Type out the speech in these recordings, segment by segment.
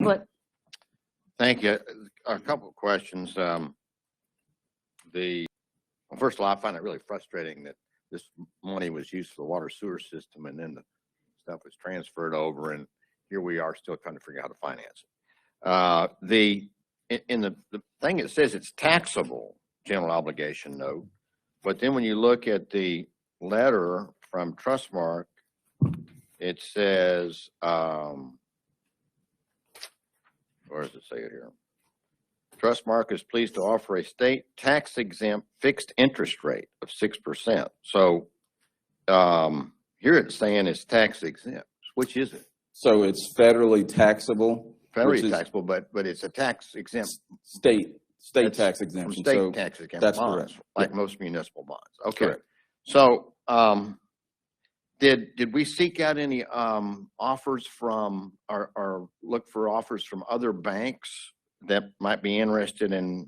But Thank you. A couple of questions. First of all, I find it really frustrating that this money was used for the water sewer system and then the stuff was transferred over, and here we are still trying to figure out how to finance it. In the thing, it says it's taxable general obligation note, but then when you look at the letter from Trustmark, it says, where does it say it here? Trustmark is pleased to offer a state tax exempt fixed interest rate of 6%. So here it's saying it's tax exempt. Which is it? So it's federally taxable. Federally taxable, but it's a tax exempt state tax exemption. State tax exempt that's bonds, correct. like most municipal bonds. Okay. Correct. So did we seek out any offers from or look for offers from other banks that might be interested in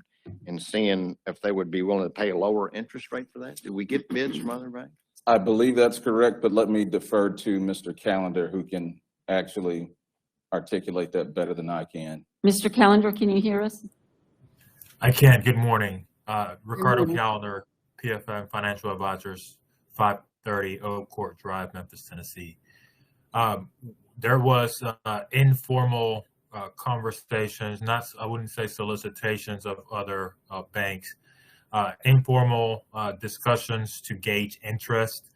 seeing if they would be willing to pay a lower interest rate for that? Did we get bids from other banks? I believe that's correct, but let me defer to Mr. Callender, who can actually articulate that better than I can. Mr. Callender, can you hear us? I can. Good morning. Ricardo morning. Callender, PFM Financial Advisors, 530 Oak Court Drive, Memphis, Tennessee. There was informal conversations, I wouldn't say solicitations of other banks, informal discussions to gauge interest,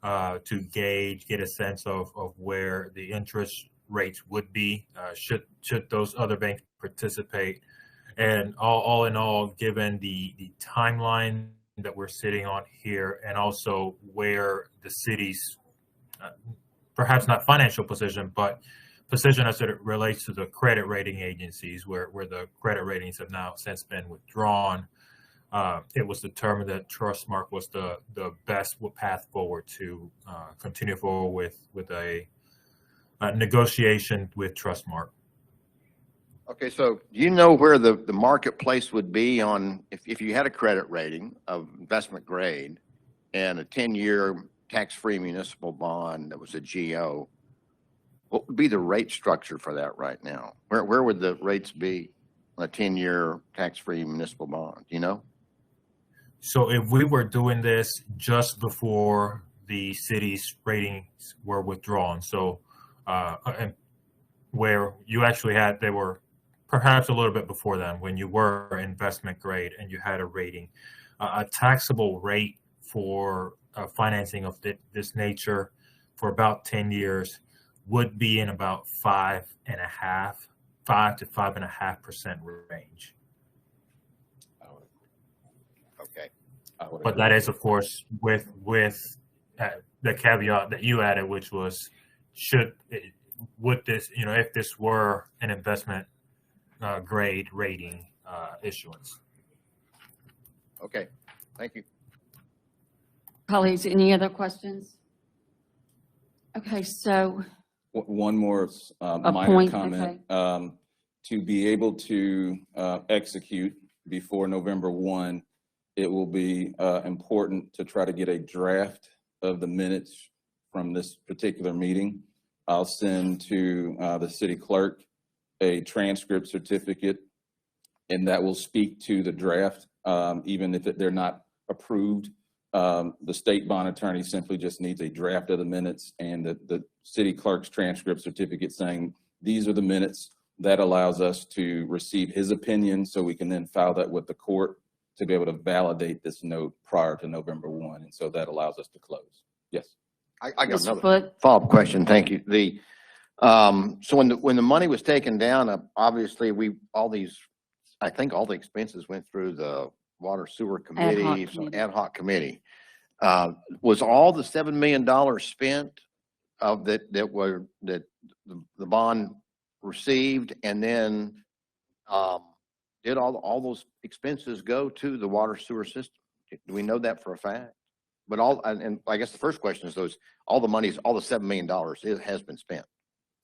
get a sense of where the interest rates would be should those other banks participate. And all in all, given the timeline that we're sitting on here, and also where the city's perhaps not financial position, but position as it relates to the credit rating agencies, where the credit ratings have now since been withdrawn, it was determined that Trustmark was the best path forward to continue forward with a negotiation with Trustmark. Okay, so do you know where the marketplace would be on if you had a credit rating of investment grade and a 10-year tax-free municipal bond that was a GO? What would be the rate structure for that right now? Where would the rates be on a 10-year tax-free municipal bond? Do you know? So if we were doing this just before the city's ratings were withdrawn, so and where you actually they were perhaps a little bit before then, when you were investment grade and you had a rating, a taxable rate for financing of this nature for about 10 years would be in about 5 to 5.5% range. Okay. But that is, of course, with the caveat that you added, which was would this, if this were an investment grade rating issuance. Okay. Thank you. Colleagues, any other questions? Okay, so One more minor point, comment. okay. To be able to execute before November 1, it will be important to try to get a draft of the minutes from this particular meeting. I'll send to the city clerk a transcript certificate, and that will speak to the draft, even if they're not approved. The state bond attorney simply just needs a draft of the minutes and the city clerk's transcript certificate saying these are the minutes. That allows us to receive his opinion so we can then file that with the court to be able to validate this note prior to November 1. And so that allows us to close. Yes. I got Mr. another Foote? follow-up question. Thank you. So when the money was taken down, obviously I think all the expenses went through the water sewer committee, ad hoc committee. Was all the $7 million spent of that the bond received, and then did all those expenses go to the water sewer system? Do we know that for a fact? But and I guess the first question is all the $7 million has been spent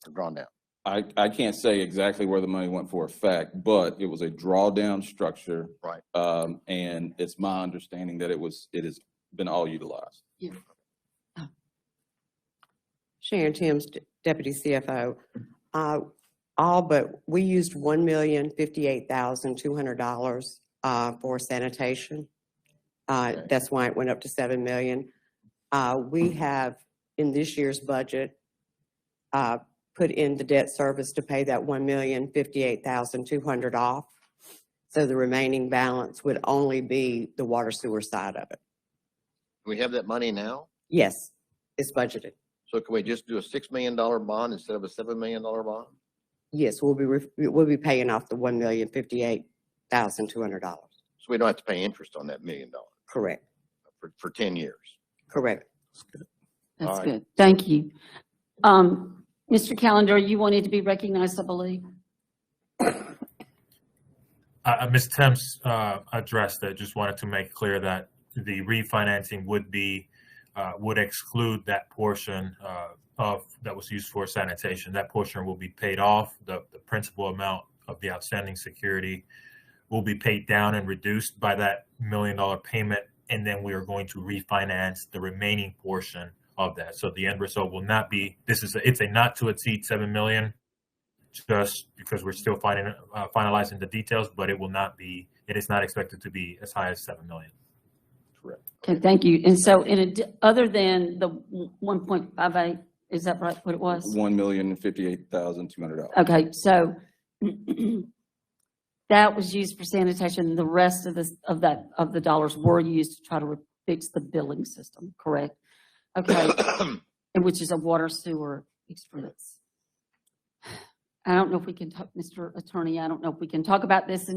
or drawn down. I can't say exactly where the money went for a fact, but it was a drawdown structure. Right. And it's my understanding that it has been all utilized. Yeah. Sharon Timms, Deputy CFO. All but, we used $1,058,200 for sanitation. That's why it went up to 7 million. We have, in this year's budget, put in the debt service to pay that $1,058,200 off. So the remaining balance would only be the water sewer side of it. We have that money now? Yes, it's budgeted. So can we just do a $6 million bond instead of a $7 million bond? Yes, we'll be paying off the $1,058,200. So we don't have to pay interest on that $1 million Correct, for 10 years. correct. That's All right. good. Thank you. Mr. Calendar, you wanted to be recognized, I believe. Ms. Temps addressed it. Just wanted to make clear that the refinancing would exclude that portion that was used for sanitation. That portion will be paid off. The principal amount of the outstanding security will be paid down and reduced by that $1 million payment, and then we are going to refinance the remaining portion of that. So the end result will not be, it's a not to exceed 7 million, just because we're still finalizing the details, but it is not expected to be as high as 7 million. Correct. Okay, thank you. And so other than the 1.58, is that right, what it was? $1,058,200. Okay, so that was used for sanitation. The rest of the dollars were used to try to fix the billing system, correct? Okay, and which is a water sewer expense. I don't know if we can talk, Mr. Attorney, I don't know if we can talk about this,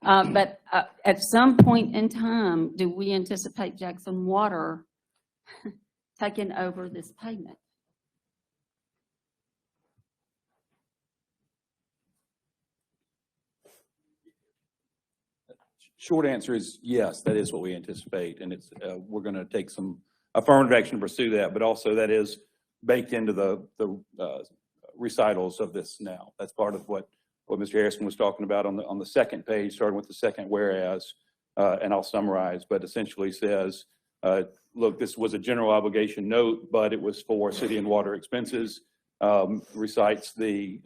but at some point in time, do we anticipate Jackson Water taking over this payment? Short answer is yes, that is what we anticipate, and it's we're going to take some affirmative action to pursue that, but also that is baked into the recitals of this now. That's part of what Mr. Harrison was talking about on the second page, starting with the second whereas, and I'll summarize, but essentially says, look, this was a general obligation note, but it was for city and water expenses, recites the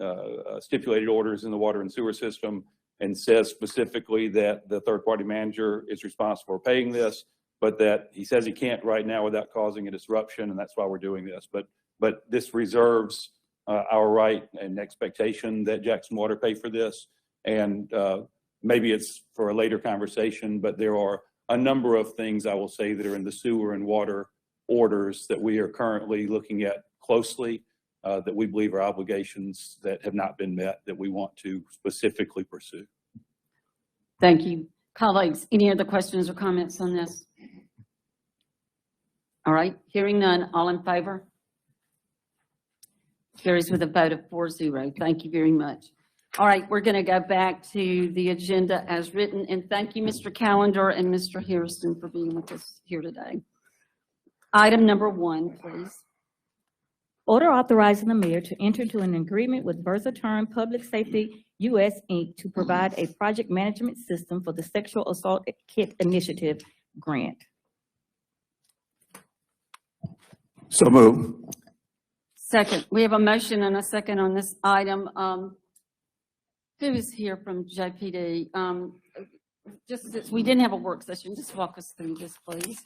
stipulated orders in the water and sewer system, and says specifically that the third-party manager is responsible for paying this, but that he says he can't right now without causing a disruption, and that's why we're doing this. But this reserves our right and expectation that Jackson Water pay for this, and maybe it's for a later conversation, but there are a number of things I will say that are in the sewer and water orders that we are currently looking at closely, that we believe are obligations that have not been met that we want to specifically pursue. Thank you. Colleagues, any other questions or comments on this? All right, hearing none, all in favor? Carries with a vote of 4-0. Thank you very much. All right, we're going to go back to the agenda as written, and thank you, Mr. Calendar and Mr. Harrison, for being with us here today. Item number 1, please. Order authorizing the mayor to enter into an agreement with Versaturn Public Safety US Inc. to provide a project management system for the Sexual Assault Kit Initiative grant. So move. Second, we have a motion and a second on this item. Who is here from JPD? Just since we didn't have a work session, just walk us through this, please.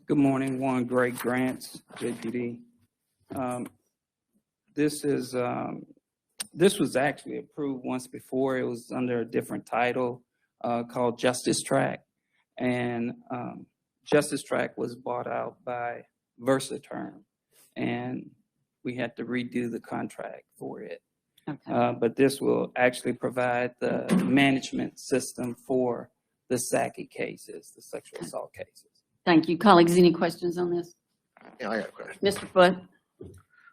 Good morning, Warren Gray Grants, JPD. This was actually approved once before. It was under a different title called Justice Track, and Justice Track was bought out by Versaturn, and we had to redo the contract for it. Okay. But this will actually provide the management system for the SACI cases, the sexual assault cases. Thank you. Colleagues, any questions on this? Yeah, I got a question. Mr. Foote?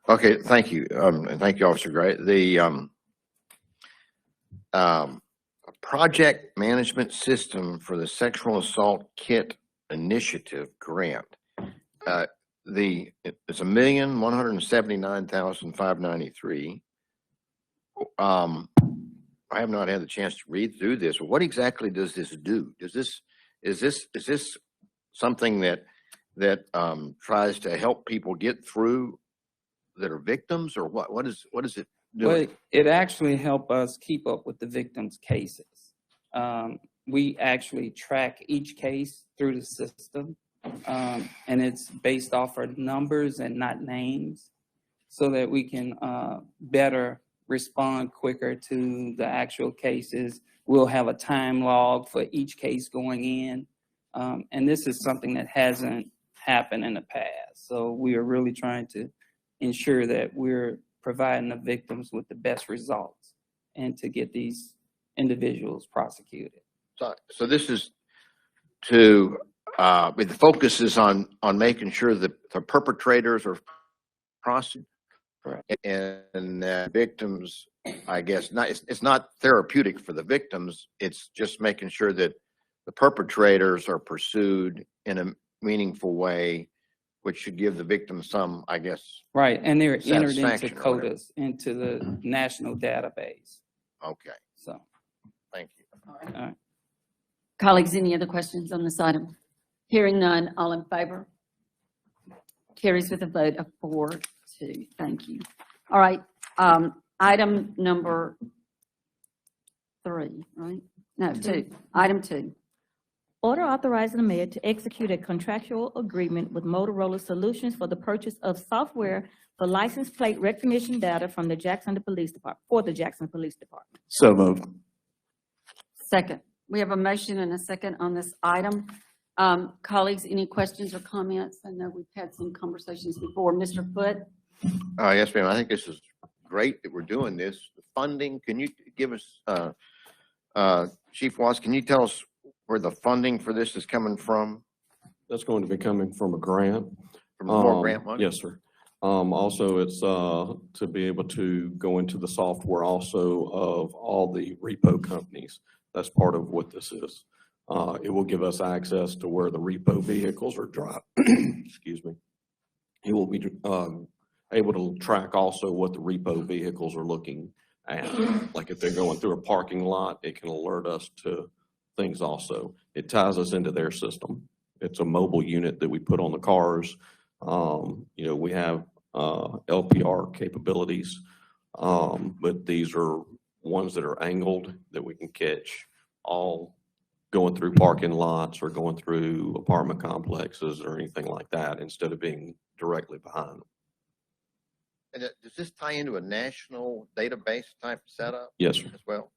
Okay, thank you. And thank you, Officer Gray. The project management system for the Sexual Assault Kit Initiative grant. It's $1,179,593. I have not had the chance to read through this. What exactly does this do? Is this something that that tries to help people get through that are victims, or what? What is it Well, doing? it actually help us keep up with the victims' cases. We actually track each case through the system, and it's based off of numbers and not names, so that we can better respond quicker to the actual cases. We'll have a time log for each case going in, and this is something that hasn't happened in the past. So we are really trying to ensure that we're providing the victims with the best results and to get these individuals prosecuted. So this is to, the focus is on making sure that the perpetrators are prosecuted. Correct. And victims, I guess, it's not therapeutic for the victims. It's just making sure that the perpetrators are pursued in a meaningful way, which should give the victim some, I guess. Right, and they're entered into Satisfaction or whatever. CODIS, into the national database, Okay, so. thank you. All right. Colleagues, any other questions on this item? Hearing none, all in favor? Carries with a vote of 4-2. Thank you. All right, item number 3, right? No, 2. Item 2. Order authorizing the mayor to execute a contractual agreement with Motorola Solutions for the purchase of software for license plate recognition data from the Jacksonville Police Department, for the Jacksonville Police Department. So moved. Second. We have a motion and a second on this item. Colleagues, any questions or comments? I know we've had some conversations before. Mr. Foote? Yes, ma'am. I think this is great that we're doing this. The funding, can you give us, Chief Watts, can you tell us where the funding for this is coming from? That's going to be coming from a grant. From more grant money? Yes, sir. Also, it's to be able to go into the software also of all the repo companies. That's part of what this is. It will give us access to where the repo vehicles are dropped. Excuse me. It will be able to track also what the repo vehicles are looking at. Like if they're going through a parking lot, it can alert us to things also. It ties us into their system. It's a mobile unit that we put on the cars. We have LPR capabilities, but these are ones that are angled that we can catch all going through parking lots or going through apartment complexes or anything like that instead of being directly behind them. And does this tie into a national database type setup? Yes, sir. As well?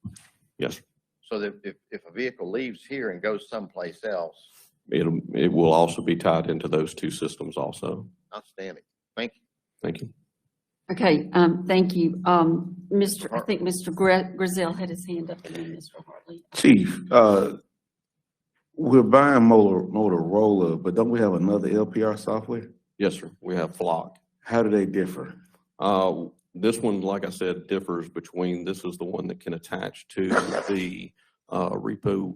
Yes, sir. So that if a vehicle leaves here and goes someplace else, It will also be tied into those two systems also. outstanding. Thank you. Thank you. Okay, thank you. I think Mr. Griselle had his hand up and then Mr. Hartley. Chief, we're buying Motorola, but don't we have another LPR software? Yes, sir. We have Flock. How do they differ? This one, like I said, differs between, this is the one that can attach to the repo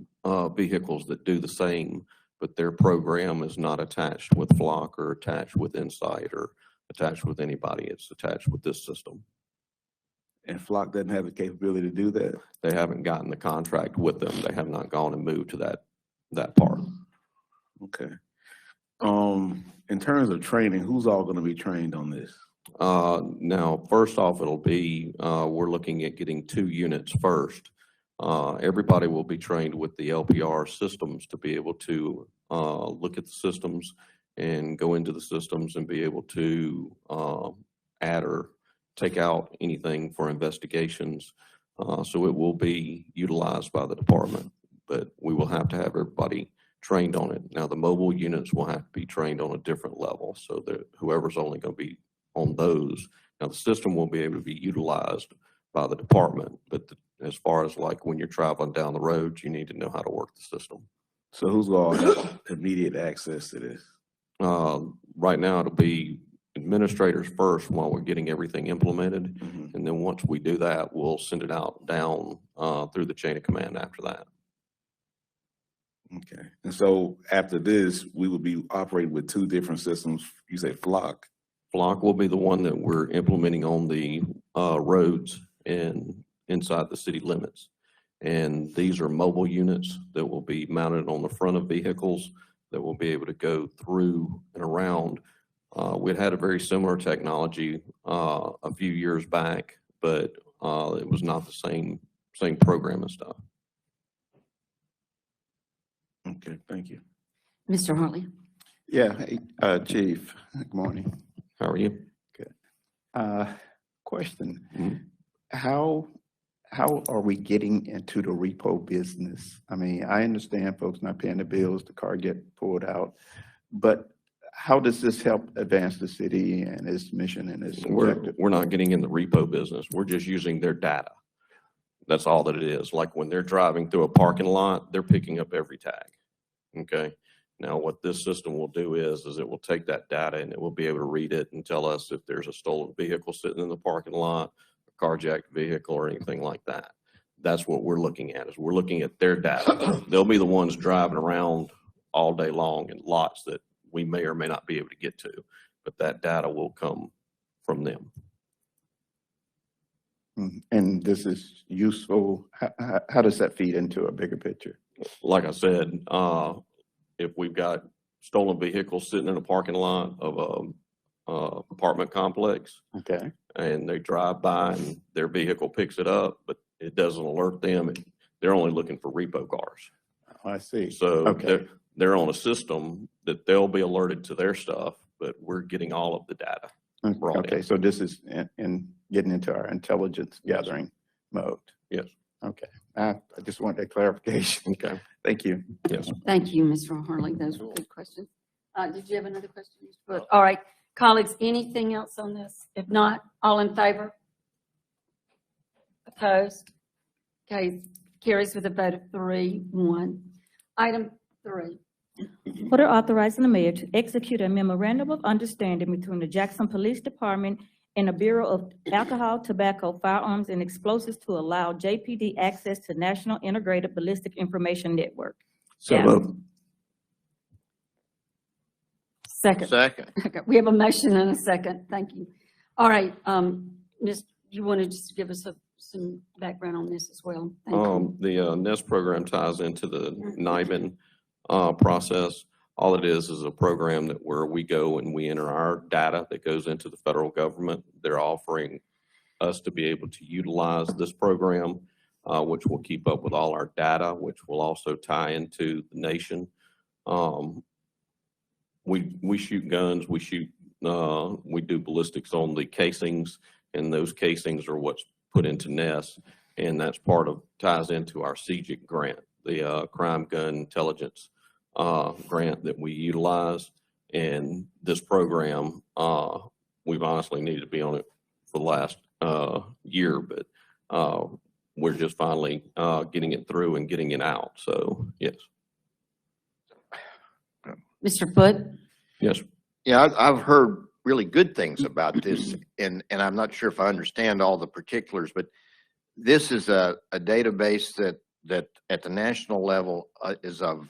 vehicles that do the same, but their program is not attached with Flock or attached with Insight or attached with anybody. It's attached with this system. And Flock doesn't have the capability to do that? They haven't gotten the contract with them. They have not gone and moved to that part. Okay. In terms of training, who's all gonna be trained on this? Now, first off, it'll be, we're looking at getting 2 units first. Everybody will be trained with the LPR systems to be able to look at the systems and go into the systems and be able to add or take out anything for investigations. So it will be utilized by the department, but we will have to have everybody trained on it. Now, the mobile units will have to be trained on a different level so that whoever's only going to be on those. Now, the system will be able to be utilized by the department, but as far as like when you're traveling down the road, you need to know how to work the system. So who's gonna have immediate access to this? Right now, it'll be administrators first while we're getting everything implemented. Mhm. And then once we do that, we'll send it out down through the chain of command after that. Okay. And so after this, we will be operating with 2 different systems. You say Flock. Flock will be the one that we're implementing on the roads and inside the city limits. And these are mobile units that will be mounted on the front of vehicles that will be able to go through and around. We'd had a very similar technology a few years back, but it was not the same program and stuff. Okay, thank you. Mr. Hartley? Yeah, hey, Chief, good morning. How are you? Question, Mhm. how are we getting into the repo business? I mean, I understand folks not paying the bills, the car get pulled out, but how does this help advance the city and its mission and its objective? We're not getting in the repo business. We're just using their data. That's all that it is. Like when they're driving through a parking lot, they're picking up every tag. Okay. Now, what this system will do is it will take that data and it will be able to read it and tell us if there's a stolen vehicle sitting in the parking lot, a carjacked vehicle or anything like that. That's what we're looking at, is we're looking at their data. They'll be the ones driving around all day long in lots that we may or may not be able to get to, but that data will come from them. And this is useful, how does that feed into a bigger picture? Like I said, if we've got stolen vehicles sitting in a parking lot of a apartment complex Okay, and they drive by and their vehicle picks it up, but it doesn't alert them, they're only looking for repo cars. I see. So Okay. they're on a system that they'll be alerted to their stuff, but we're getting all of the data. brought Okay, in. so this is in getting into our intelligence gathering mode? Yes. Okay, I just want that clarification. Okay. Thank you. Yes. Thank you, Mr. Hartley. Those were good questions. Did you have another question, Mr. Wood? All right, colleagues, anything else on this? If not, all in favor? Opposed? Okay, carries with a vote of 3-1. Item 3. Order authorizing the mayor to execute a memorandum of understanding between the Jackson Police Department and the Bureau of Alcohol, Tobacco, Firearms, and Explosives to allow JPD access to National Integrated Ballistic Information Network. So Yeah. moved. Second. Second. Okay, we have a motion and a second. Thank you. All right, Ms., you want to just give us some background on this as well? Thank you. The NEST program ties into the NIBIN process. All it is a program that where we go and we enter our data that goes into the federal government. They're offering us to be able to utilize this program, which will keep up with all our data, which will also tie into the nation. We shoot guns, we do ballistics on the casings, and those casings are what's put into NEST, and that's ties into our CGIC grant, the Crime Gun Intelligence grant that we utilize. And this program, we've honestly needed to be on it for the last year, but we're just finally getting it through and getting it out. So yes. Mr. Foote? Yes. Yeah, I've heard really good things about this, and I'm not sure if I understand all the particulars, but this is a database that at the national level is of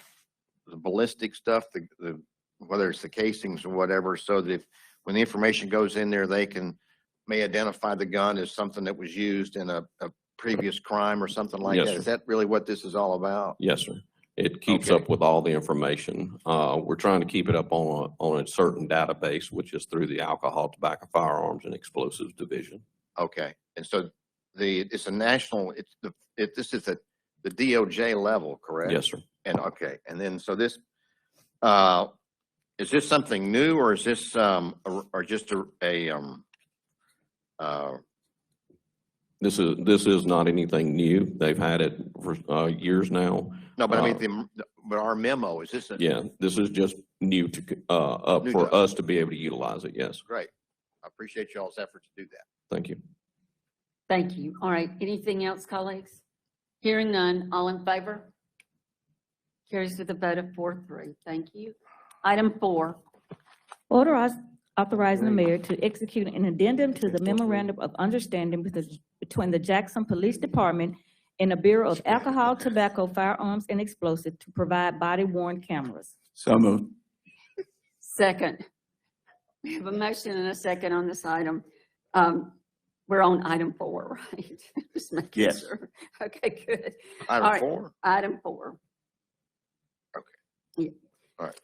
the ballistic stuff, the whether it's the casings or whatever, so that when the information goes in there, they may identify the gun as something that was used in a previous crime or something like Yes, that. sir. Is that really what this is all about? Yes, sir. It keeps Okay. up with all the information. We're trying to keep it up on a certain database, which is through the Alcohol, Tobacco, Firearms, and Explosives Division. Okay, and so it's a national. This is at the DOJ level, correct? Yes, sir. And okay, and then so this is this something new, or is this or just This is not anything new. They've had it for years now. no? But I mean, but our memo is this? Yeah, this is just new to up New for to- us to be able to utilize it. Yes, Great. I appreciate y'all's effort to do that. thank you. Thank you. All right, anything else, colleagues? Hearing none, all in favor? Carries with a vote of 4-3. Thank you. Item 4. Order authorizing the mayor to execute an addendum to the memorandum of understanding between the Jackson Police Department and the Bureau of Alcohol, Tobacco, Firearms, and Explosives to provide body-worn cameras. So moved. Second. We have a motion and a second on this item. We're on item 4, right? Just making Yes. sure. Okay, good. Item All right. 4. Item 4. All right.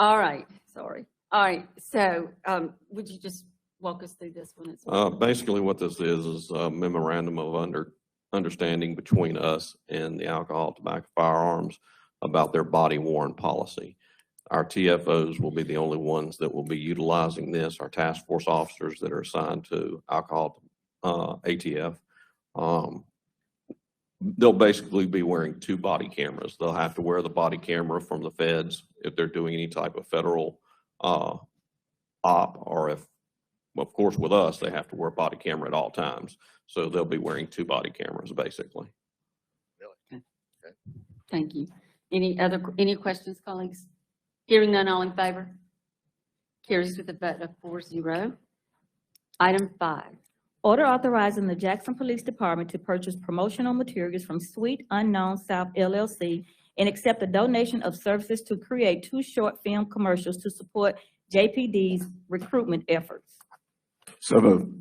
All right, sorry. All right, so, would you just walk us through this one as well? Basically what this is a memorandum of understanding between us and the Alcohol, Tobacco, Firearms about their body worn policy. Our TFOs will be the only ones that will be utilizing this, our task force officers that are assigned to alcohol, ATF. They'll basically be wearing 2 body cameras. They'll have to wear the body camera from the feds if they're doing any type of federal op, or if, of course, with us, they have to wear a body camera at all times. So they'll be wearing 2 body cameras, basically. Thank you. Any questions, colleagues? Hearing none, all in favor? Carries with a vote of 4-0. Item 5. Order authorizing the Jackson Police Department to purchase promotional materials from Sweet Unknown South LLC and accept a donation of services to create 2 short film commercials to support JPD's recruitment efforts. So moved.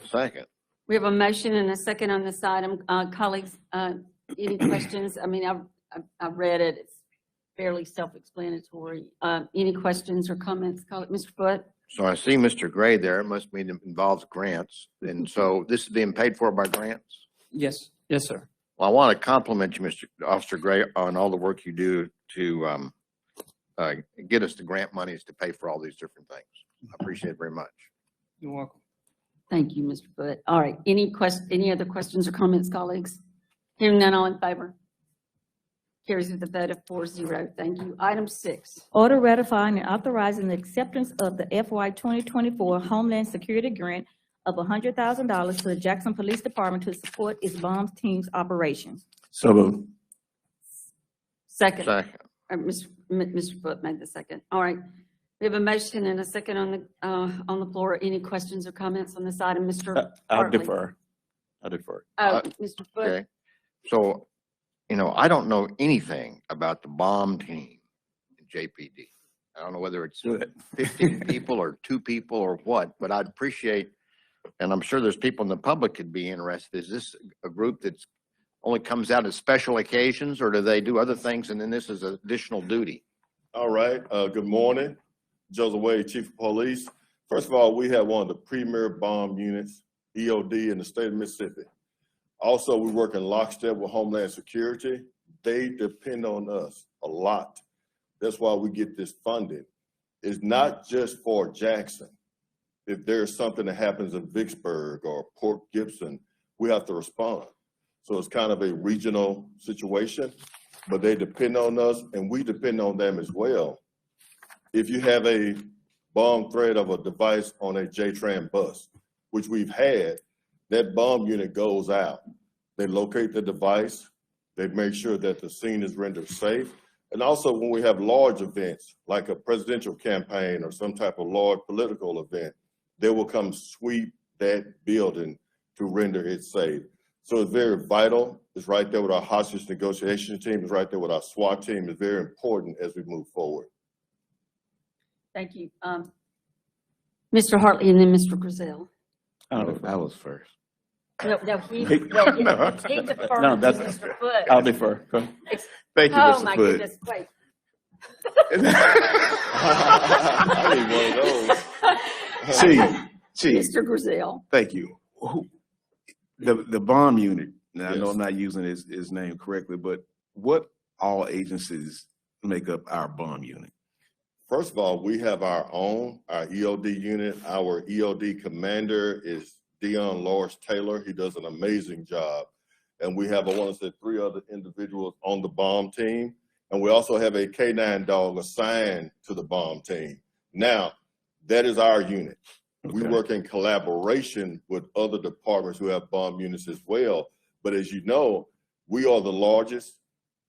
Second. We have a motion and a second on this item. Colleagues, any questions? I mean, I've read it. It's fairly self-explanatory. Any questions or comments? Mr. Foote? So I see Mr. Gray there. It must mean it involves grants. And so this is being paid for by grants? Yes, yes, sir. Well, I want to compliment you, Mr. Officer Gray, on all the work you do to get us the grant monies to pay for all these different things. I appreciate it very much. You're welcome. Thank you, Mr. Foote. All right, any other questions or comments, colleagues? Hearing none, all in favor? Carries with a vote of 4-0. Thank you. Item 6. Order ratifying and authorizing the acceptance of the FY 2024 Homeland Security Grant of $100,000 to the Jackson Police Department to support its bomb team's operations. So moved. Second. Second. Mr. Foote made the second. All right. We have a motion and a second on the floor. Any questions or comments on this item, Mr. I'll Hartley? defer. I defer. Oh, Mr. Foote. Okay. So, I don't know anything about the bomb team in JPD. I don't know whether it's 15 people or 2 people or what, but I'd appreciate, and I'm sure there's people in the public could be interested. Is this a group that's only comes out at special occasions, or do they do other things and then this is additional duty? All right. Good morning. Joseph Wade, Chief of Police. First of all, we have one of the premier bomb units, EOD, in the state of Mississippi. Also, we work in lockstep with Homeland Security. They depend on us a lot. That's why we get this funding. It's not just for Jackson. If there's something that happens in Vicksburg or Port Gibson, we have to respond. So it's kind of a regional situation, but they depend on us and we depend on them as well. If you have a bomb threat of a device on a JTRAN bus, which we've had, that bomb unit goes out. They locate the device. They make sure that the scene is rendered safe. And also when we have large events, like a presidential campaign or some type of large political event, they will come sweep that building to render it safe. So it's very vital. It's right there with our hostage negotiation team. It's right there with our SWAT team. It's very important as we move forward. Thank you. Mr. Hartley and then Mr. Grizel. I was first. No, he He- deferred No. to No, that's- Mr. Foote. I'll defer. Go ahead. Thank you, Oh, Mr. my Foote. goodness, wait. I need one of those. Chief, Mr. Grizel. thank you. The bomb unit, now I know Yes. I'm not using his name correctly, but what all agencies make up our bomb unit? First of all, we have our own, our EOD unit. Our EOD commander is Dion Loris Taylor. He does an amazing job. And we have, I want to say, 3 other individuals on the bomb team. And we also have a K9 dog assigned to the bomb team. Now, that is our unit. We Okay. work in collaboration with other departments who have bomb units as well. But as you know, we are the largest.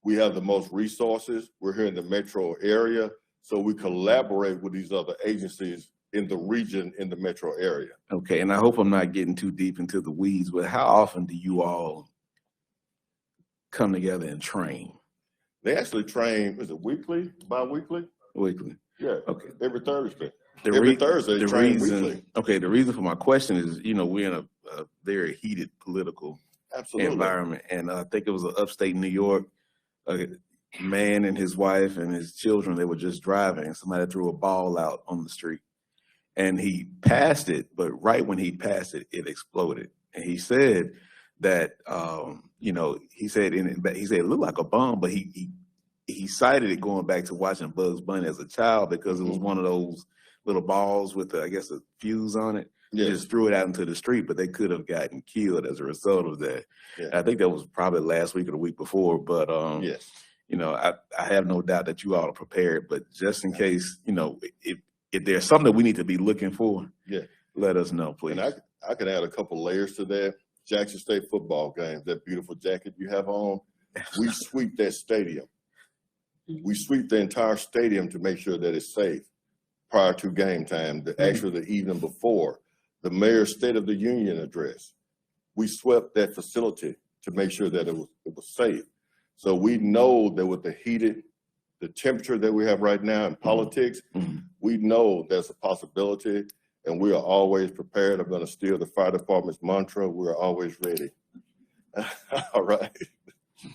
We have the most resources. We're here in the metro area. So we collaborate with these other agencies in the region, in the metro area. Okay, and I hope I'm not getting too deep into the weeds, but how often do you all come together and train? They actually train, is it weekly, bi-weekly? Weekly? Yeah, Okay. every Thursday. The Every re- Thursday, the train reason, weekly. okay, the reason for my question is, we're in a very heated political Absolutely. environment, and I think it was upstate New York. man and his wife and his children, they were just driving, and somebody threw a ball out on the street. And he passed it, but right when he passed it, it exploded. And he said that, he said it looked like a bomb, but he cited it going back to watching Bugs Bunny as a child, because it was one of those little balls with, I guess, a fuse on it. Yes. Just threw it out into the street, but they could have gotten killed as a result of that. Yeah. I think that was probably last week or the week before, but Yes. I have no doubt that you all are prepared, but just in case, if there's something that we need to be looking for, Yeah. let us know, please. And I could add a couple layers to that. Jackson State football games, that beautiful jacket you have on, we sweep that stadium. We sweep the entire stadium to make sure that it's safe prior to game time, actually the evening before. The mayor's State of the Union address, we swept that facility to make sure that it was safe. So we know that with the temperature that we have right now in politics, we know there's a possibility, and we are always prepared. I'm going to steal the fire department's mantra: we're always ready. All right.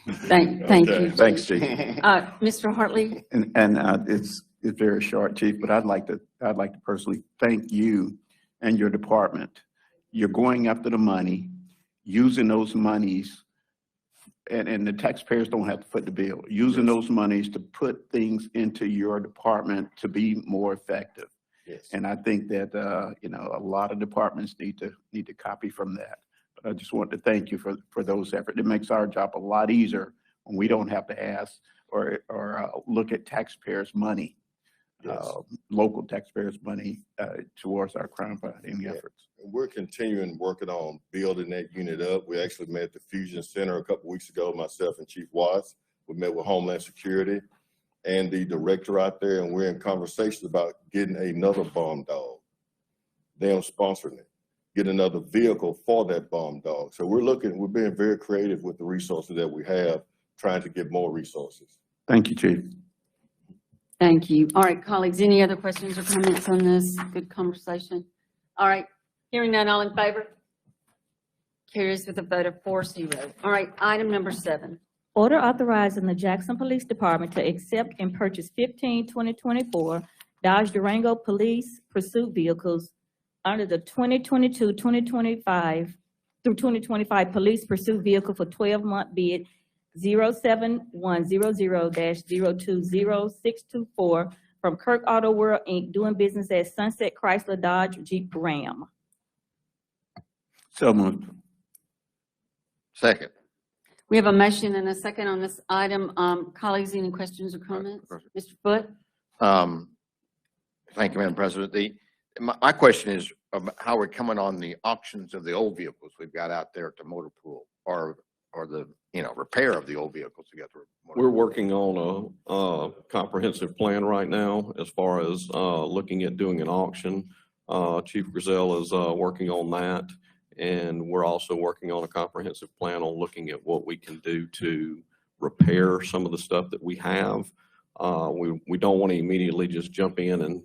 Thank Okay. you. Thanks, Chief. Mr. Hartley? And it's very short, Chief, but I'd like to personally thank you and your department. You're going after the money, using those monies, and the taxpayers don't have to foot the bill, using those monies to put things into your department to be more effective. Yes. And I think that, a lot of departments need to copy from that. But I just want to thank you for those efforts. It makes our job a lot easier when we don't have to ask or look at taxpayers' money. Yes. Local taxpayers' money towards our crime fighting Yeah. efforts. And we're continuing working on building that unit up. We actually met at the Fusion Center a couple weeks ago, myself and Chief Watts. We met with Homeland Security and the director out there, and we're in conversations about getting another bomb dog. Them sponsoring it, get another vehicle for that bomb dog. So we're being very creative with the resources that we have, trying to get more resources. Thank you, Chief. Thank you. All right, colleagues, any other questions or comments on this? Good conversation. All right, hearing none, all in favor? Carries with a vote of 4-0. All right, item number 7. Order authorizing the Jackson Police Department to accept and purchase 15 2024 Dodge Durango Police Pursuit Vehicles under the 2022-2025 through 2025 Police Pursuit Vehicle for 12-month bid 07100-020624 from Kirk Auto World, Inc., doing business as Sunset Chrysler Dodge Jeep Ram. So moved. Second. We have a motion and a second on this item. Colleagues, any questions or comments? Mr. Foote? Thank you, Madam President. My question is about how we're coming on the auctions of the old vehicles we've got out there at the motor pool, or the, repair of the old vehicles we got. We're working on a comprehensive plan right now as far as looking at doing an auction. Chief Griselle is working on that. And we're also working on a comprehensive plan on looking at what we can do to repair some of the stuff that we have. We don't want to immediately just jump in and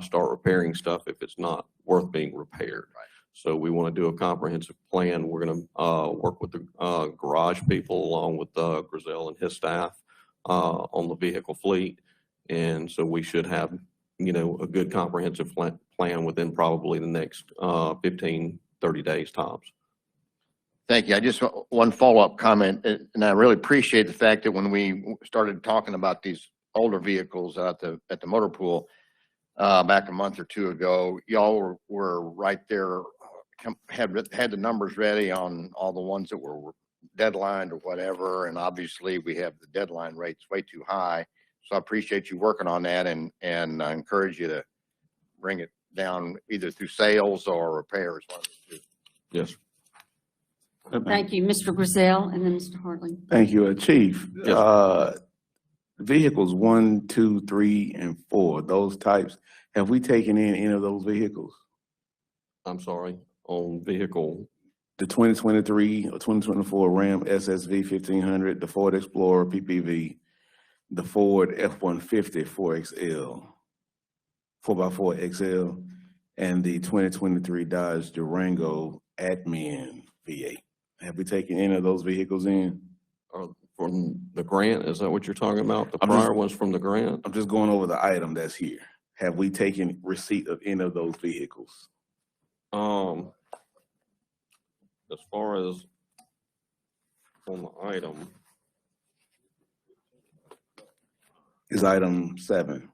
start repairing stuff if it's not worth being repaired. Right. So we want to do a comprehensive plan. We're going to work with the garage people along with Griselle and his staff on the vehicle fleet. And so we should have, a good comprehensive plan within probably the next 15, 30 days tops. Thank you. I just one follow-up comment, and I really appreciate the fact that when we started talking about these older vehicles at the motor pool back a month or two ago, y'all were right there, had the numbers ready on all the ones that were deadlined or whatever, and obviously we have the deadline rates way too high. So I appreciate you working on that, and I encourage you to bring it down either through sales or repairs. Yes. Thank you, Mr. Griselle, and then Mr. Hartley. Thank you, Chief. Yes. Vehicles 1, 2, 3, and 4, those types, have we taken in any of those vehicles? I'm sorry, on vehicle. The 2023 or 2024 Ram SSV 1500, the Ford Explorer PPV, the Ford F-150 4XL, 4x4 XL, and the 2023 Dodge Durango Admin V8. Have we taken any of those vehicles in? From the grant, is that what you're talking about? The I'm just- prior ones from the grant? I'm just going over the item that's here. Have we taken receipt of any of those vehicles? As far as on the item, Is item 7.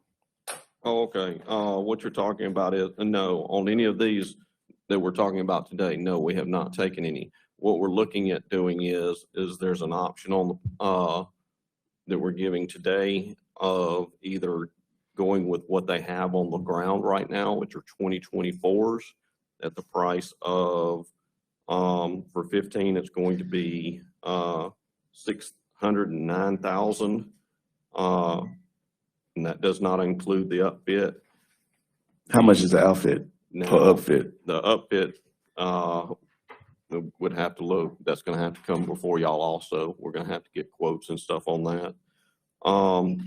oh, okay, what you're talking about is, no, on any of these that we're talking about today, no, we have not taken any. What we're looking at doing is there's an option on the, that we're giving today of either going with what they have on the ground right now, which are 2024s at the price of, for 15, it's going to be, 609,000. And that does not include the upfit. How much is the outfit per Now, upfit? the upfit, would have to look, that's gonna have to come before y'all also. We're gonna have to get quotes and stuff on that.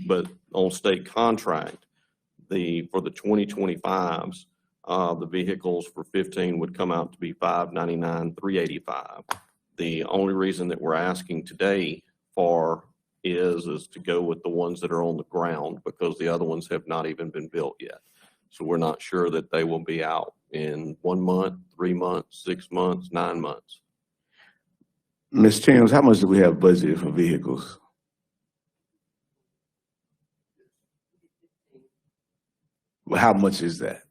But on state contract, for the 2025s, the vehicles for 15 would come out to be $599,385. The only reason that we're asking today for is to go with the ones that are on the ground because the other ones have not even been built yet. So we're not sure that they will be out in 1 month, 3 months, 6 months, 9 months. Ms. Timms, how much do we have budgeted for vehicles? Well, how much is that?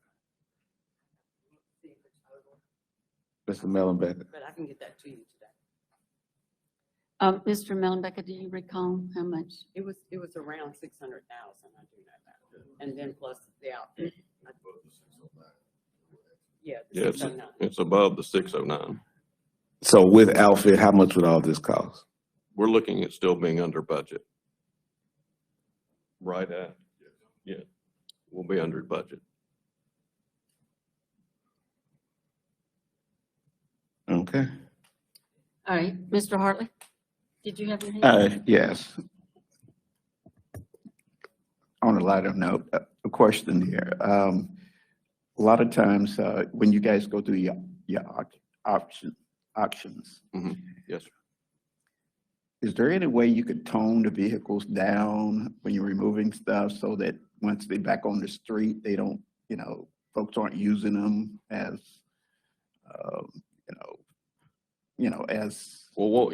Mr. Mellenbecker? But I can get that to you today. Mr. Mellenbecker, do you recall how much? It was around 600,000, I do know that. And then plus the outfit. Yeah, the Yeah, 609. it's above the 609. So with outfit, how much would all this cost? We're looking at still being under budget. Right at, yeah, we'll be under budget. Okay. All right, Mr. Hartley, did you have anything? Yes. On a lighter note, a question here. A lot of times, when you guys go through your auctions, Yes, sir. is there any way you could tone the vehicles down when you're removing stuff so that once they're back on the street, they don't, folks aren't using them as, as, Well,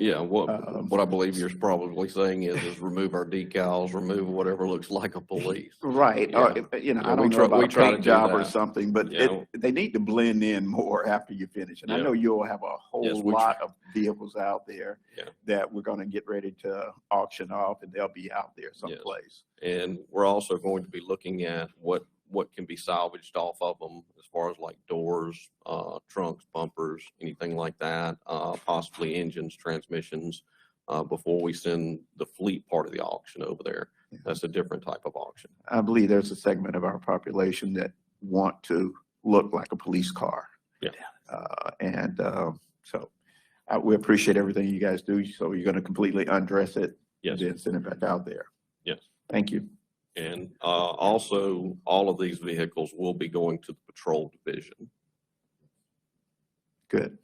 what I believe you're probably saying is remove our decals, remove whatever looks like a police. right, Yeah. or, I Yeah, don't know about we a try to paint do job or that. something, but Yeah. they need to blend in more after you finish. And I Yeah. know you'll have a Yes, whole we lot of vehicles out there Yeah. that we're gonna get ready to auction off, and they'll be out there someplace. And we're also going to be looking at what can be salvaged off of them as far as like doors, trunks, bumpers, anything like that, possibly engines, transmissions, before we send the fleet part of the auction over there. Yeah. That's a different type of auction. I believe there's a segment of our population that want to look like a police car. Yeah. So we appreciate everything you guys do. So you're gonna completely undress it? Yes. And then send it back out there? Yes. Thank you. And also, all of these vehicles will be going to the patrol division. Good.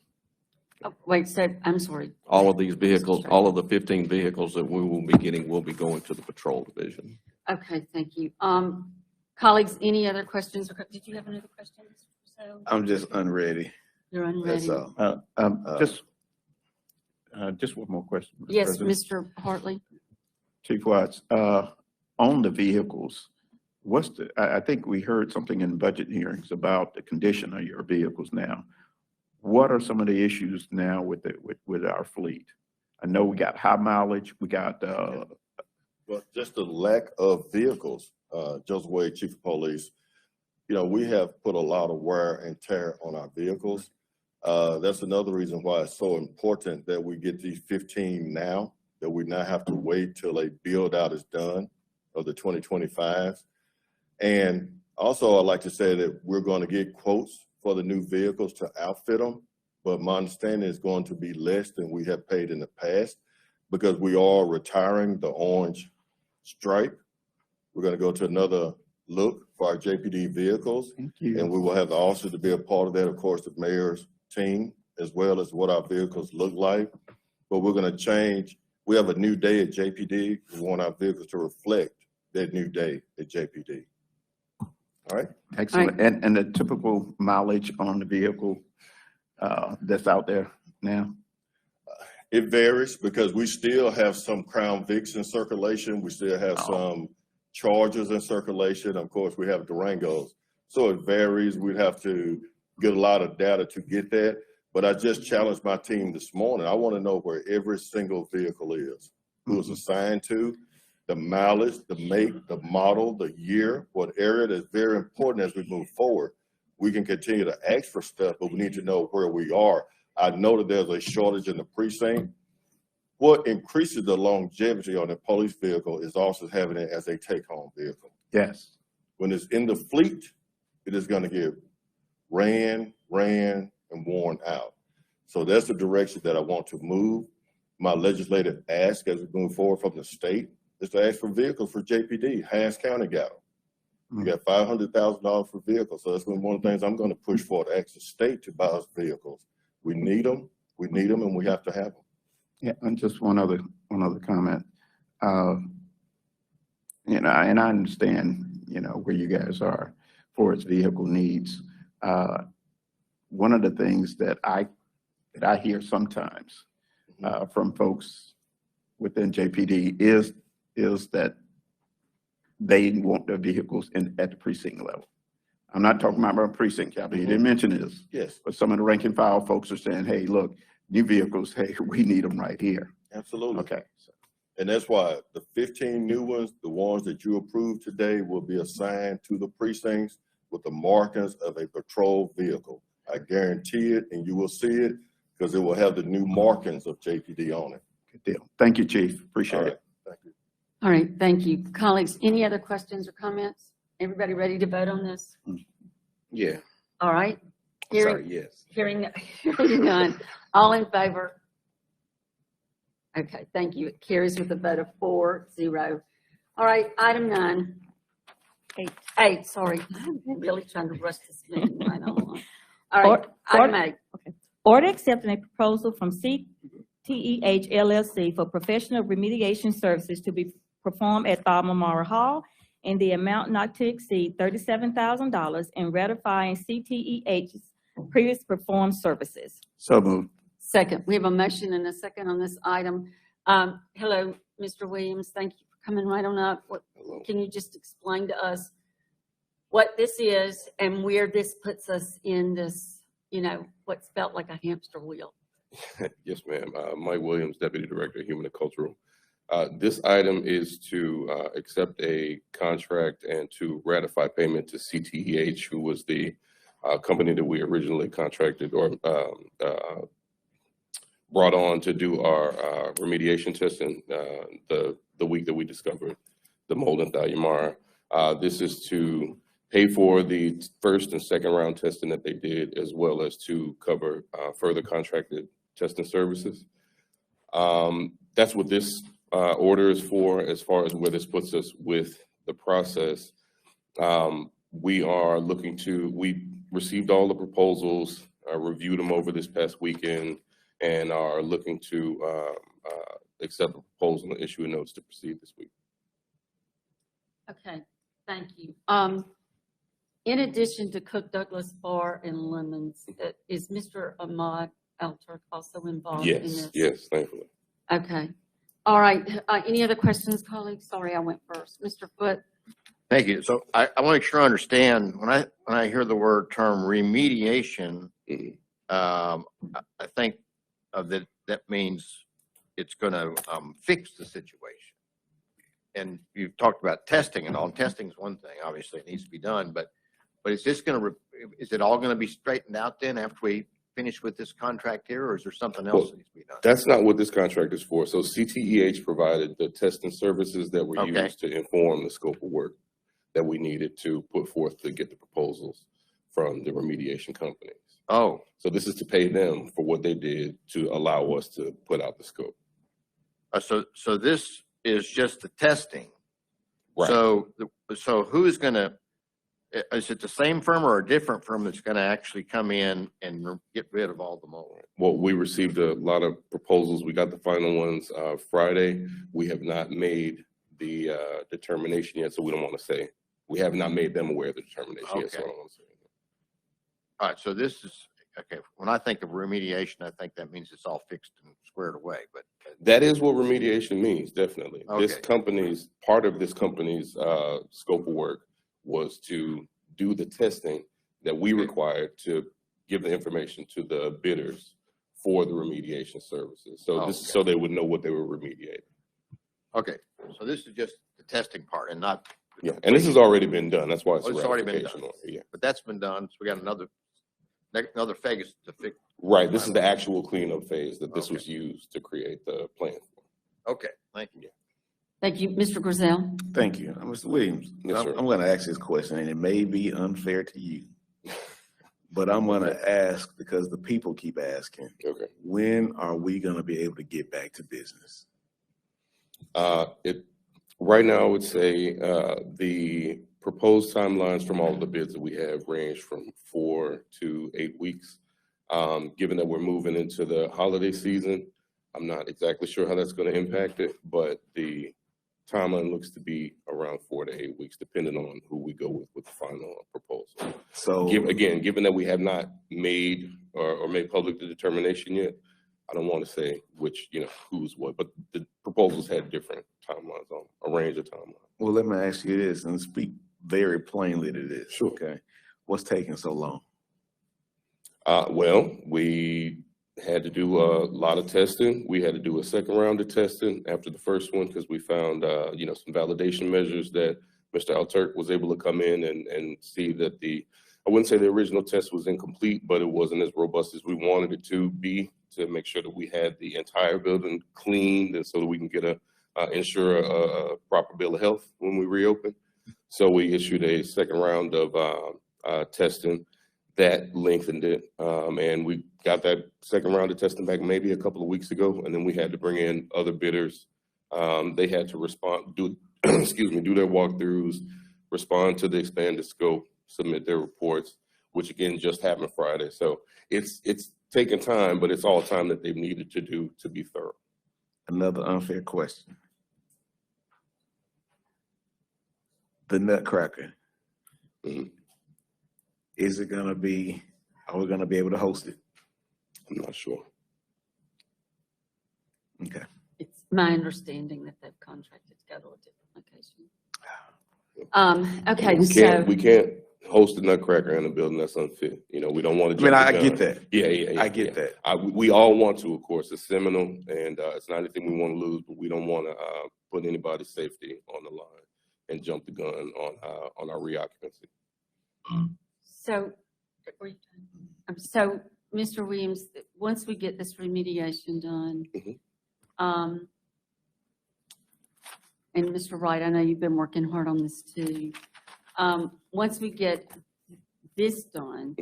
Oh, wait, so, I'm sorry. All of these vehicles, all of the 15 vehicles that we will be getting will be going to the patrol division. Okay, thank you. Colleagues, any other questions? Did you have another question? So, I'm just unready. you're unready. That's all. Just one more question. Mr. Yes, President. Mr. Hartley? Chief Watts, on the vehicles, I think we heard something in budget hearings about the condition of your vehicles now. What are some of the issues now with our fleet? I know we got high mileage, we got, But just the lack of vehicles, Joseph Wade, Chief of Police, we have put a lot of wear and tear on our vehicles. That's another reason why it's so important that we get these 15 now, that we not have to wait till a build out is done of the 2025s. And also I'd like to say that we're going to get quotes for the new vehicles to outfit them, but my understanding is going to be less than we have paid in the past because we are retiring the orange stripe. We're going to go to another look for our JPD vehicles. thank you. And we will have the officer to be a part of that, of course, the mayor's team, as well as what our vehicles look like. But we're going to change We have a new day at JPD. We want our vehicles to reflect that new day at JPD. All right? Excellent. And the typical mileage on the vehicle that's out there now? It varies because we still have some Crown Vics in circulation. We still have some Chargers in circulation. Of course, we have Durangos. So it varies. We'd have to get a lot of data to get that. But I just challenged my team this morning. I want to know where every single vehicle is, who it's assigned to, the mileage, the make, the model, the year, what area. That's very important as we move forward. We can continue to ask for stuff, but we need to know where we are. I know that there's a shortage in the precinct. What increases the longevity on a police vehicle is also having it as a take-home vehicle. Yes. When it's in the fleet, it is going to get ran, and worn out. So that's the direction that I want to move. My legislative ask as we move forward from the state is to ask for vehicles for JPD. Harris County got them. We got $500,000 for vehicles. So that's one of the things I'm going to push for, to ask the state to buy us vehicles. We need them, and we have to have them. Yeah, and just one other comment. You know, and I understand, you know, where you guys are for its vehicle needs. One of the things that I hear sometimes from folks within JPD is that they want their vehicles at the precinct level. I'm not talking about my precinct captain. He didn't mention this. Yes. But some of the rank and file folks are saying, hey, look, new vehicles, hey, we need them right here. Absolutely. Okay. And that's why the 15 new ones, the ones that you approved today, will be assigned to the precincts with the markings of a patrol vehicle. I guarantee it, and you will see it, because it will have the new markings of JPD on it. Good deal. Thank you, Chief. Appreciate it. Thank you. All right, thank you. Colleagues, any other questions or comments? Everybody ready to vote on this? Yeah. All right. Sorry, yes. Hearing none. All in favor? Okay, thank you. It carries with a vote of 4-0. All right, item 9. 8, sorry. I'm really trying to rush this meeting right along. All right, item 8. Order accepting a proposal from CTEH LLC for professional remediation services to be performed at Bob Memorial Hall in the amount not to exceed $37,000 and ratifying CTEH's previous performed services. So moved. Second, we have a motion and a second on this item. Hello, Mr. Williams. Thank you for coming right on up. Can you just explain to us what this is and where this puts us in this, you know, what's felt like a hamster wheel? Yes, ma'am. Mike Williams, Deputy Director of Human and Cultural. This item is to accept a contract and to ratify payment to CTEH, who was the company that we originally contracted or brought on to do our remediation testing the week that we discovered the mold in Thalliamara. This is to pay for the first and second round testing that they did, as well as to cover further contracted testing services. That's what this order is for. As far as where this puts us with the process, we received all the proposals, reviewed them over this past weekend, and are looking to accept the proposal and issue a notice to proceed this week. Okay, thank you. In addition to Cook Douglas Bar and Lemons, is Mr. Ahmad Al-Turk also involved in this? Yes, thankfully. Okay. All right. Any other questions, colleagues? Sorry, I went first. Mr. Foote? Thank you. So I want to make sure I understand, when I hear the word term remediation, I think that means it's going to fix the situation. And you've talked about testing and all. Testing is one thing, obviously it needs to be done, but is this going to, is it all going to be straightened out then after we finish with this contract here, or is there something else that needs to be done? That's not what this contract is for. So CTEH provided the testing services that were used to inform the scope of work that we needed to put forth to get the proposals from the remediation companies. Oh. So this is to pay them for what they did to allow us to put out the scope. So this is just the testing. Right. So who's going to, Is it the same firm or a different firm that's gonna actually come in and get rid of all the mold? Well, we received a lot of proposals. We got the final ones Friday. We have not made the determination yet, so we don't want to say. We have not made them aware of the determination yet, so I Okay. don't want to say. All right, so this is, okay, when I think of remediation, I think that means it's all fixed and squared away, but. That is what remediation means, definitely. This Okay. company's, part of this company's scope of work was to do the testing that we required to give the information to the bidders for the remediation services. So this is so they would know what they were remediating. Okay, so this is just the testing part and not. Yeah, and this has already been done. That's why it's Oh, a it's already been ratification done. order, yeah. But that's been done, so we got another phase to fix. Right, this is the actual cleanup phase that this was used to create the plan. Okay, thank you. Thank you, Mr. Griselle. Thank you. Mr. Williams, Yes, sir. I'm gonna ask this question, and it may be unfair to you. But I'm gonna ask because the people keep asking, Okay. when are we gonna be able to get back to business? Right now, I would say the proposed timelines from all of the bids that we have range from 4 to 8 weeks. Given that we're moving into the holiday season, I'm not exactly sure how that's going to impact it, but the timeline looks to be around 4 to 8 weeks, depending on who we go with the final proposal. So Given that we have not made or made public the determination yet, I don't want to say which, who's what, but the proposals had different timelines on, a range of timelines. well, let me ask you this and speak very plainly to this. Sure. Okay. What's taking so long? Well, we had to do a lot of testing. We had to do a second round of testing after the first one because we found, some validation measures that Mr. Alturk was able to come in and see that I wouldn't say the original test was incomplete, but it wasn't as robust as we wanted it to be, to make sure that we had the entire building cleaned and so that we can ensure a proper bill of health when we reopen. So we issued a second round of testing that lengthened it. And we got that second round of testing back maybe a couple of weeks ago. And then we had to bring in other bidders. They had to do their walkthroughs, respond to the expanded scope, submit their reports, which again just happened Friday. So it's taken time, but it's all time that they've needed to do to be thorough. Another unfair question. The Nutcracker. Mhm. Are we gonna be able to host it? I'm not sure. Okay. It's my understanding that they've contracted to go to a different location. Okay, We can't host a Nutcracker in a building that's unfit. We don't want to. I get that. Yeah. I get that. We all want to, of course. It's Seminole, and it's not anything we want to lose, but we don't want to put anybody's safety on the line and jump the gun on our reoccupancy. So, Mr. Williams, once we get this remediation done, Mhm. And Mr. Wright, I know you've been working hard on this too. Once we get this done,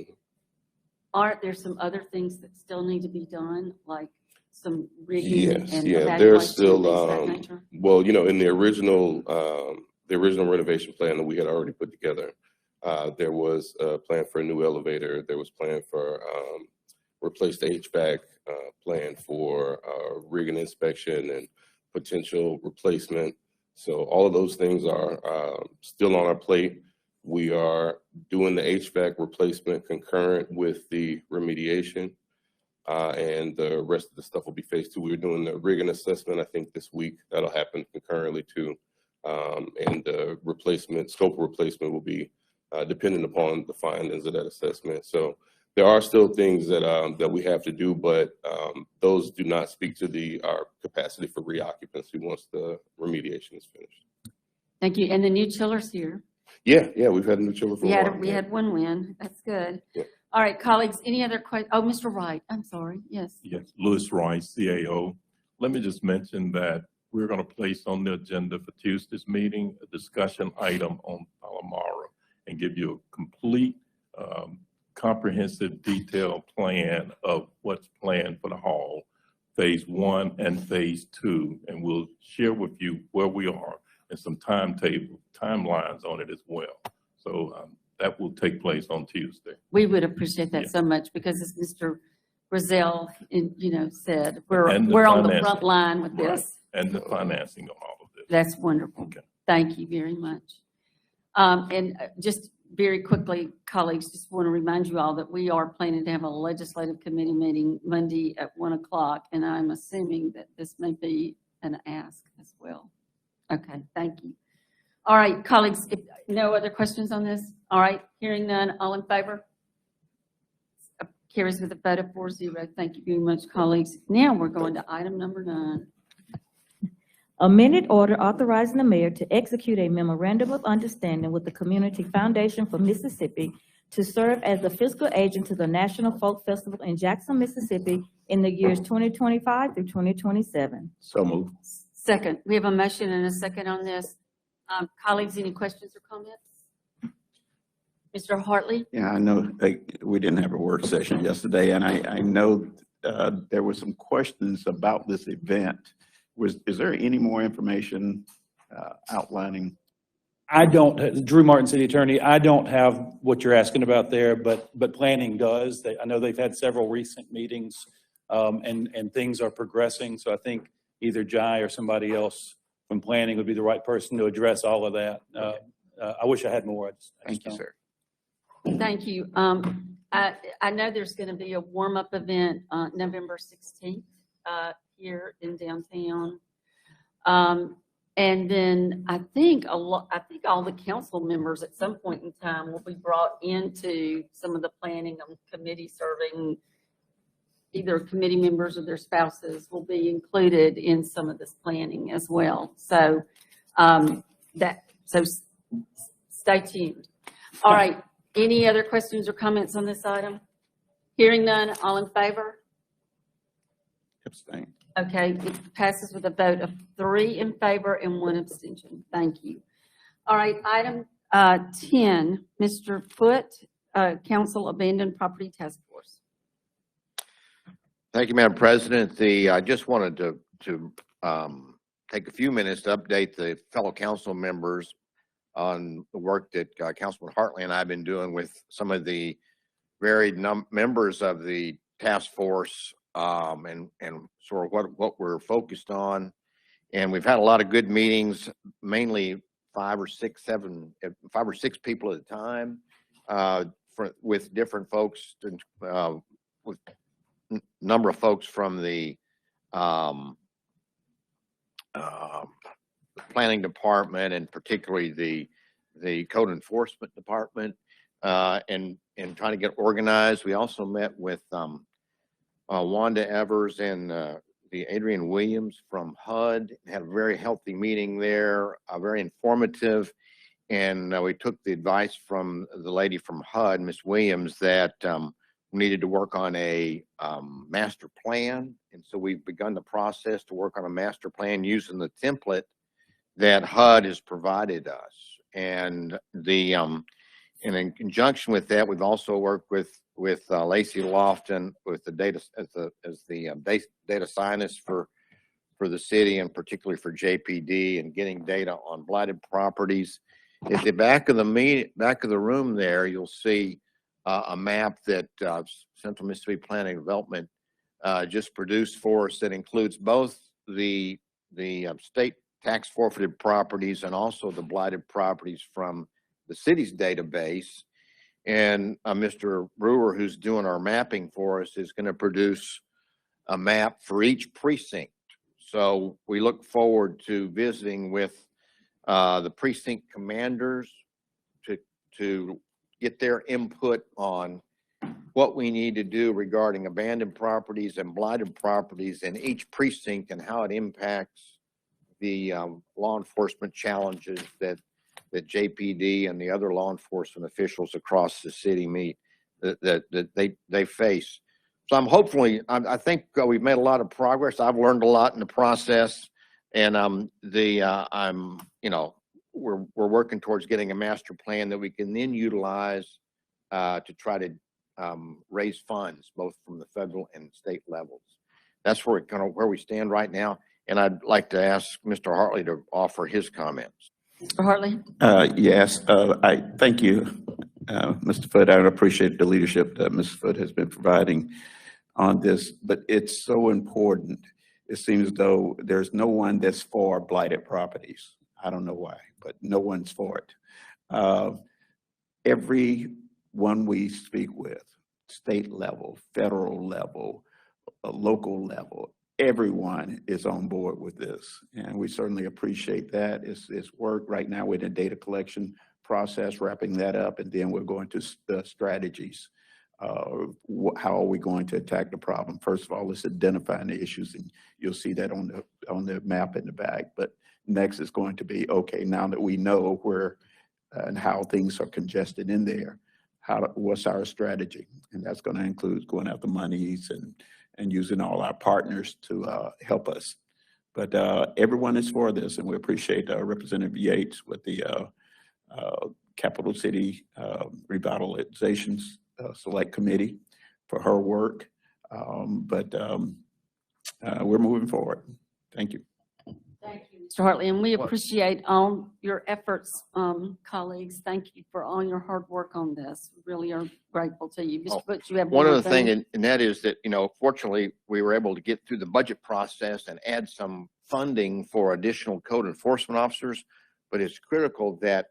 aren't there some other things that still need to be done, like some rigging Yes, and yeah, evacuation, there's still, things of that nature? well, in the original renovation plan that we had already put together, there was a plan for a new elevator. There was plan for replace the HVAC, plan for rigging inspection and potential replacement. So all of those things are still on our plate. We are doing the HVAC replacement concurrent with the remediation, and the rest of the stuff will be phase 2. We're doing the rigging assessment, I think, this week. That'll happen concurrently too. And the scope replacement will be dependent upon the findings of that assessment. So there are still things that we have to do, but those do not speak to our capacity for reoccupancy once the remediation is finished. Thank you. And the new chiller's here. Yeah, we've had a new chiller for a while. We had one win. That's good. Yeah. All right, colleagues, any other questions? Oh, Mr. Wright, I'm sorry. Yes. Yes, Louis Wright, CAO. Let me just mention that we're going to place on the agenda for Tuesday's meeting a discussion item on Palomar and give you a complete, comprehensive, detailed plan of what's planned for the hall, phase 1 and phase 2, and we'll share with you where we are and some timelines on it as well. So that will take place on Tuesday. We would appreciate that Yeah. so much because as Mr. Brazil, said, And we're the on the financing. front line with Right. this. And the financing of all of this. That's wonderful. Okay. Thank you very much. Just very quickly, colleagues, just want to remind you all that we are planning to have a legislative committee meeting Monday at 1:00, and I'm assuming that this may be an ask as well. Okay, thank you. All right, colleagues, if no other questions on this? All right, hearing none, all in favor? Carries with a vote of 4-0. Thank you very much, colleagues. Now we're going to item number 9. Amended order authorizing the mayor to execute a memorandum of understanding with the Community Foundation for Mississippi to serve as the fiscal agent to the National Folk Festival in Jackson, Mississippi in the years 2025 through 2027. So moved. Second, we have a motion and a second on this. Colleagues, any questions or comments? Mr. Hartley? Yeah, I know we didn't have a work session yesterday, and I know there were some questions about this event. Is there any more information outlining? I don't, Drew Martin, City Attorney, I don't have what you're asking about there, but planning does. I know they've had several recent meetings, and things are progressing. So I think either Jai or somebody else from planning would be the right person to address all of that. I wish I had more. I just Thank you, don't. sir. Thank you. I know there's going to be a warm-up event November 16th here in downtown. And then I think all the council members at some point in time will be brought into some of the planning on committee serving. Either committee members or their spouses will be included in some of this planning as well. So stay tuned. All right. Any other questions or comments on this item? Hearing none, all in favor? Abstain. Okay, it passes with a vote of 3 in favor and 1 abstention. Thank you. All right, item 10, Mr. Foote, Council Abandoned Property Task Force. Thank you, Madam President. I just wanted to take a few minutes to update the fellow council members on the work that Councilman Hartley and I have been doing with some of the varied members of the task force, and sort of what we're focused on. And we've had a lot of good meetings, mainly 5 or 6 people at a time, with different folks, with a number of folks from the planning department, and particularly the code enforcement department, and trying to get organized. We also met with Wanda Evers and the Adrian Williams from HUD, had a very healthy meeting there, very informative. And we took the advice from the lady from HUD, Ms. Williams, that we needed to work on a master plan. And so we've begun the process to work on a master plan using the template that HUD has provided us. And and in conjunction with that, we've also worked with Lacey Lofton with the data as the data scientist for the city, and particularly for JPD, and getting data on blighted properties. At the back of the room there, you'll see a map that Central Mississippi Planning and Development just produced for us, that includes both the state tax forfeited properties and also the blighted properties from the city's database. And Mr. Brewer, who's doing our mapping for us, is going to produce a map for each precinct. So we look forward to visiting with the precinct commanders to get their input on what we need to do regarding abandoned properties and blighted properties in each precinct, and how it impacts the law enforcement challenges that JPD and the other law enforcement officials across the city that they face. So I think we've made a lot of progress. I've learned a lot in the process, and we're working towards getting a master plan that we can then utilize to try to raise funds both from the federal and state levels. That's where we stand right now. And I'd like to ask Mr. Hartley to offer his comments. Mr. Hartley? Yes, I thank you, Mr. Foote, I appreciate the leadership that Mrs. Foote has been providing on this, but it's so important. It seems as though there's no one that's for blighted properties. I don't know why, but no one's for it. Everyone we speak with, state level, federal level, local level, everyone is on board with this. And we certainly appreciate that. It's work. Right now we're in the data collection process, wrapping that up, and then we're going to the strategies. How are we going to attack the problem? First of all, let's identify the issues, and you'll see that on the map in the back. But next is going to be, okay, now that we know where and how things are congested in there, what's our strategy? And that's going to include going after monies and using all our partners to help us. But everyone is for this, and we appreciate Representative Yates with the Capital City Revitalizations Select Committee for her work. We're moving forward. Thank you. Thank you, Mr. Hartley, and we appreciate all your efforts, colleagues. Thank you for all your hard work on this. We really are grateful to you. Mr. Butch, you have One more other thing, and that is that, fortunately, we were able to get through the budget process and add some funding for additional code enforcement officers, but it's critical that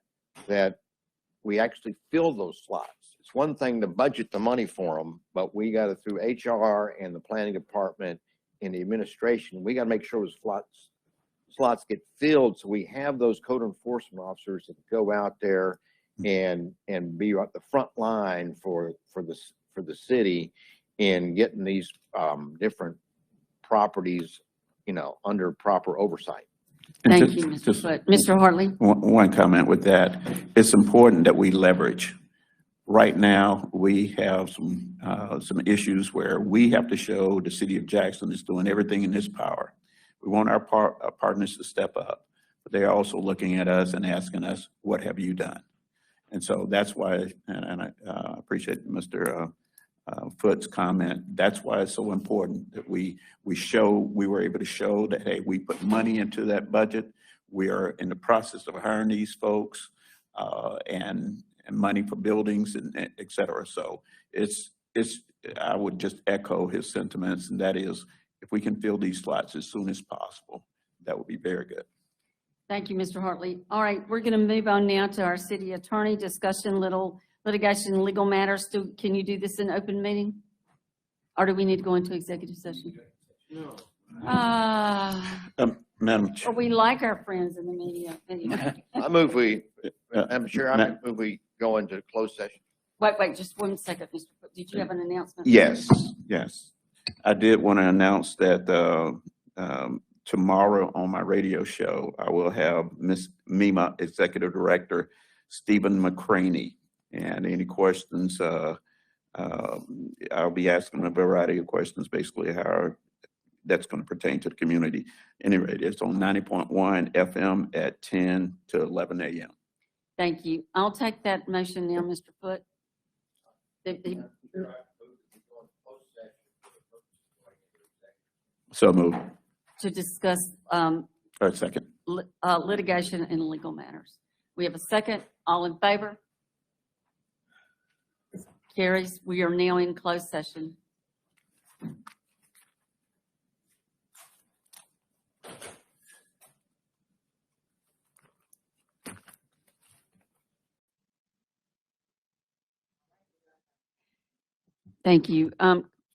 we actually fill those slots. It's one thing to budget the money for them, but we got to, through HR and the planning department and the administration, we got to make sure those slots get filled, so we have those code enforcement officers that go out there and be at the front line for the city in getting these different properties, under proper oversight. Thank you, Mr. Foote. Mr. Hartley? One comment with that. It's important that we leverage. Right now, we have some issues where we have to show the city of Jackson is doing everything in its power. We want our partners to step up, but they're also looking at us and asking us, what have you done? And so that's why, and I appreciate Mr. Foote's comment. That's why it's so important that we were able to show that, hey, we put money into that budget. We are in the process of hiring these folks and money for buildings and et cetera. So I would just echo his sentiments, and that is, if we can fill these slots as soon as possible, that would be very good. Thank you, Mr. Hartley. All right, we're going to move on now to our city attorney discussion, litigation, legal matters. Can you do this in open meeting? Or do we need to go into executive session? No. Madam Chair. We like our friends in the media. Anyway. I'm sure I move we go into closed session. Wait, just 1 second, Mr. Foote. Did you have an announcement? Yes. I did want to announce that tomorrow on my radio show, I will have Miss MEMA Executive Director Stephen McCraney. And any questions, I'll be asking a variety of questions, basically how that's going to pertain to the community. Anyway, it's on 90.1 FM at 10 to 11 a.m. Thank you. I'll take that motion now, Mr. Foote. So move. To discuss Second. Litigation and legal matters. We have a second. All in favor? Carries. We are now in closed session. Thank you.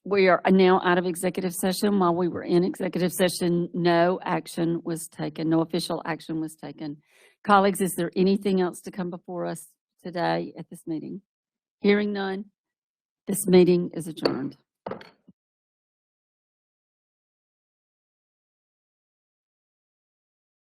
We are now out of executive session. While we were in executive session, no action was taken. No official action was taken. Colleagues, is there anything else to come before us today at this meeting? Hearing none, this meeting is adjourned.